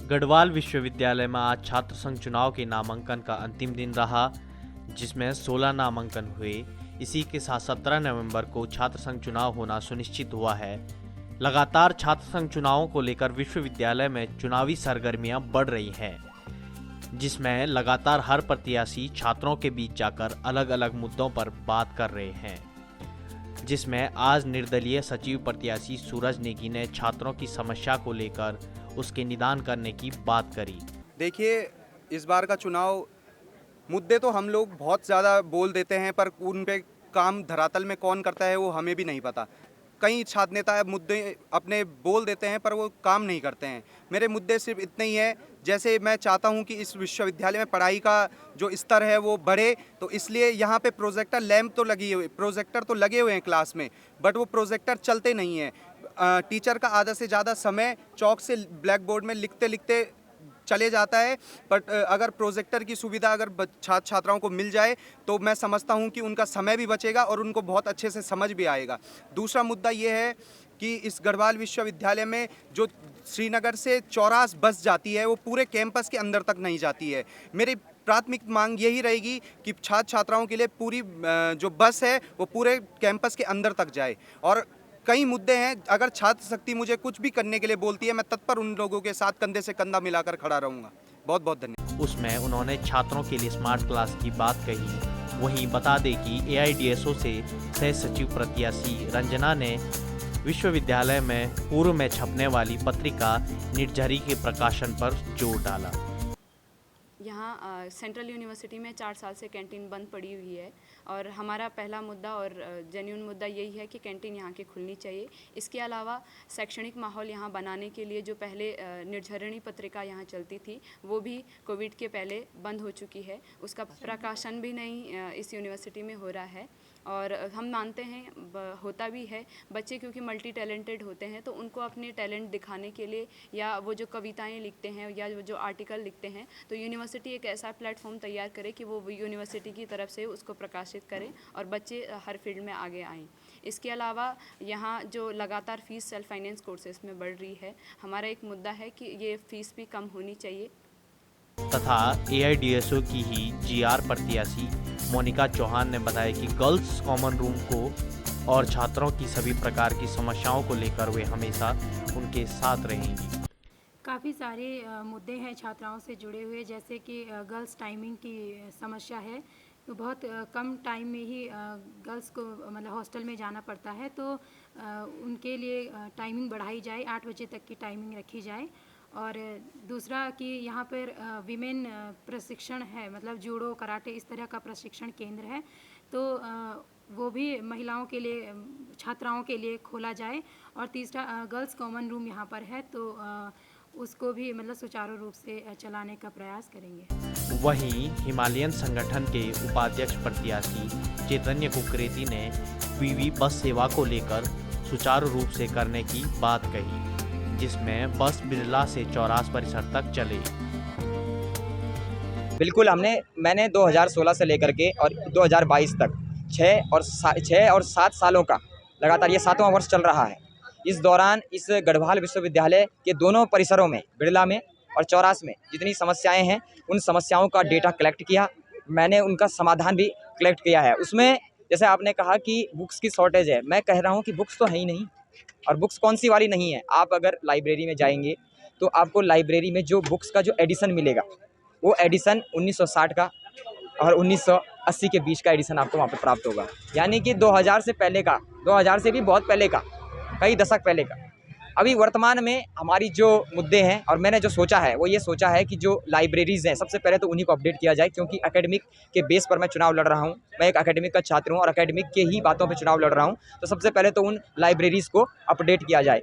गढ़वाल विश्वविद्यालय में आज छात्र संघ चुनाव के नामांकन का अंतिम दिन रहा, जिसमें 16 नामांकन हुए। इसी के साथ 17 नवंबर को छात्र संघ चुनाव होना सुनिश्चित हुआ है। लगातार छात्र संघ चुनावों को लेकर विश्वविद्यालय में चुनावी सरगर्मियां बढ़ रही हैं, जिसमें लगातार हर प्रत्याशी छात्रों के बीच जाकर अलग अलग मुद्दों पर बात कर रहे हैं। जिसमें आज निर्दलीय सचिव प्रत्याशी सूरज नेगी ने छात्रों की समस्या को लेकर उसके निदान करने की बात करी। देखिए, इस बार का चुनाव मुद्दे तो हम लोग बहुत ज़्यादा बोल देते हैं, पर उन पे काम धरातल में कौन करता है वो हमें भी नहीं पता। कई छात्र नेता मुद्दे अपने बोल देते हैं पर वो काम नहीं करते हैं। मेरे मुद्दे सिर्फ इतने ही है, जैसे मैं चाहता हूं कि इस विश्वविद्यालय में पढ़ाई का जो स्तर है वो बढ़े, तो इसलिए यहाँ पे प्रोजेक्टर लैंप तो प्रोजेक्टर तो लगे हुए हैं क्लास में, बट वो प्रोजेक्टर चलते नहीं हैं। टीचर का आधा से ज़्यादा समय चौक से ब्लैक बोर्ड में लिखते लिखते चले जाता है। बट अगर प्रोजेक्टर की सुविधा अगर छात्र छात्राओं को मिल जाए तो मैं समझता हूं कि उनका समय भी बचेगा और उनको बहुत अच्छे से समझ भी आएगा। दूसरा मुद्दा ये है कि इस गढ़वाल विश्वविद्यालय में जो श्रीनगर से चौरास बस जाती है वो पूरे कैंपस के अंदर तक नहीं जाती है। मेरी प्राथमिक मांग यही रहेगी कि छात्र छात्राओं के लिए पूरी जो बस है वो पूरे कैंपस के अंदर तक जाए। और कई मुद्दे हैं, अगर छात्र शक्ति मुझे कुछ भी करने के लिए बोलती है, मैं तत्पर उन लोगों के साथ कंधे से कंधा मिलाकर खड़ा रहूंगा। बहुत बहुत धन्यवाद। उसमें उन्होंने छात्रों के लिए स्मार्ट क्लास की बात कही। वहीं बता दें कि AIDSO से सह सचिव प्रत्याशी रंजना ने विश्वविद्यालय में पूर्व में छपने वाली पत्रिका निर्झरी के प्रकाशन पर जोर डाला। यहाँ सेंट्रल यूनिवर्सिटी में 4 साल से कैंटीन बंद पड़ी हुई है और हमारा पहला मुद्दा और जेन्युइन मुद्दा यही है कि कैंटीन यहाँ की खुलनी चाहिए। इसके अलावा शैक्षणिक माहौल यहाँ बनाने के लिए जो पहले निर्झरिणी पत्रिका यहाँ चलती थी वो भी कोविड के पहले बंद हो चुकी है, उसका प्रकाशन भी नहीं इस यूनिवर्सिटी में हो रहा है। और हम मानते हैं होता भी है, बच्चे क्योंकि मल्टी टैलेंटेड होते हैं तो उनको अपने टैलेंट दिखाने के लिए या वो जो कविताएं लिखते हैं या जो आर्टिकल लिखते हैं तो यूनिवर्सिटी एक ऐसा प्लेटफॉर्म तैयार करे कि वो यूनिवर्सिटी की तरफ से उसको प्रकाशित करें और बच्चे हर फील्ड में आगे आएँ। इसके अलावा यहाँ जो लगातार फ़ीस सेल्फ फाइनेंस कोर्सेज में बढ़ रही है, हमारा एक मुद्दा है कि ये फ़ीस भी कम होनी चाहिए। तथा AIDSO की ही GR प्रत्याशी मोनिका चौहान ने बताया कि गर्ल्स कॉमन रूम को और छात्रों की सभी प्रकार की समस्याओं को लेकर वे हमेशा उनके साथ रहेंगी। काफ़ी सारे मुद्दे हैं छात्राओं से जुड़े हुए, जैसे कि गर्ल्स टाइमिंग की समस्या है। तो बहुत कम टाइम में ही गर्ल्स को मतलब हॉस्टल में जाना पड़ता है, तो उनके लिए टाइमिंग बढ़ाई जाए, 8 बजे तक की टाइमिंग रखी जाए। और दूसरा कि यहाँ पर विमेन प्रशिक्षण है, मतलब जूडो कराटे इस तरह का प्रशिक्षण केंद्र है, तो वो भी महिलाओं के लिए छात्राओं के लिए खोला जाए। और तीसरा गर्ल्स कॉमन रूम यहाँ पर है, तो उसको भी मतलब सुचारू रूप से चलाने का प्रयास करेंगे। वहीं हिमालयन संगठन के उपाध्यक्ष प्रत्याशी चैतन्य कुकरेती ने PV बस सेवा को लेकर सुचारू रूप से करने की बात कही, जिसमें बस बिरला से चौरास परिसर तक चले। बिल्कुल, मैंने 2016 से लेकर के और 2022 तक 6 और 7 सालों का लगातार ये 7वां वर्ष चल रहा है। इस दौरान इस गढ़वाल विश्वविद्यालय के दोनों परिसरों में, बिरला में और चौरास में जितनी समस्याएं हैं उन समस्याओं का डेटा कलेक्ट किया। मैंने उनका समाधान भी कलेक्ट किया है। उसमें जैसे आपने कहा कि बुक्स की शॉर्टेज है, मैं कह रहा हूँ कि बुक्स तो है ही नहीं। और बुक्स कौन सी वाली नहीं है, आप अगर लाइब्रेरी में जाएंगे तो आपको लाइब्रेरी में जो बुक्स का जो एडिशन मिलेगा वो एडिशन 1960 का और 1980 के बीच का एडिशन आपको वहाँ पर प्राप्त होगा। यानी कि 2000 से पहले का, 2000 से भी बहुत पहले का, कई दशक पहले का। अभी वर्तमान में हमारी जो मुद्दे हैं और मैंने जो सोचा है वो ये सोचा है कि जो लाइब्रेरीज़ हैं सबसे पहले तो उन्हीं को अपडेट किया जाए, क्योंकि एकेडमिक के बेस पर मैं चुनाव लड़ रहा हूँ। मैं एक एकेडमिक का छात्र हूँ और एकेडमिक के ही बातों पे चुनाव लड़ रहा हूँ, तो सबसे पहले तो उन लाइब्रेरीज़ को अपडेट किया जाए।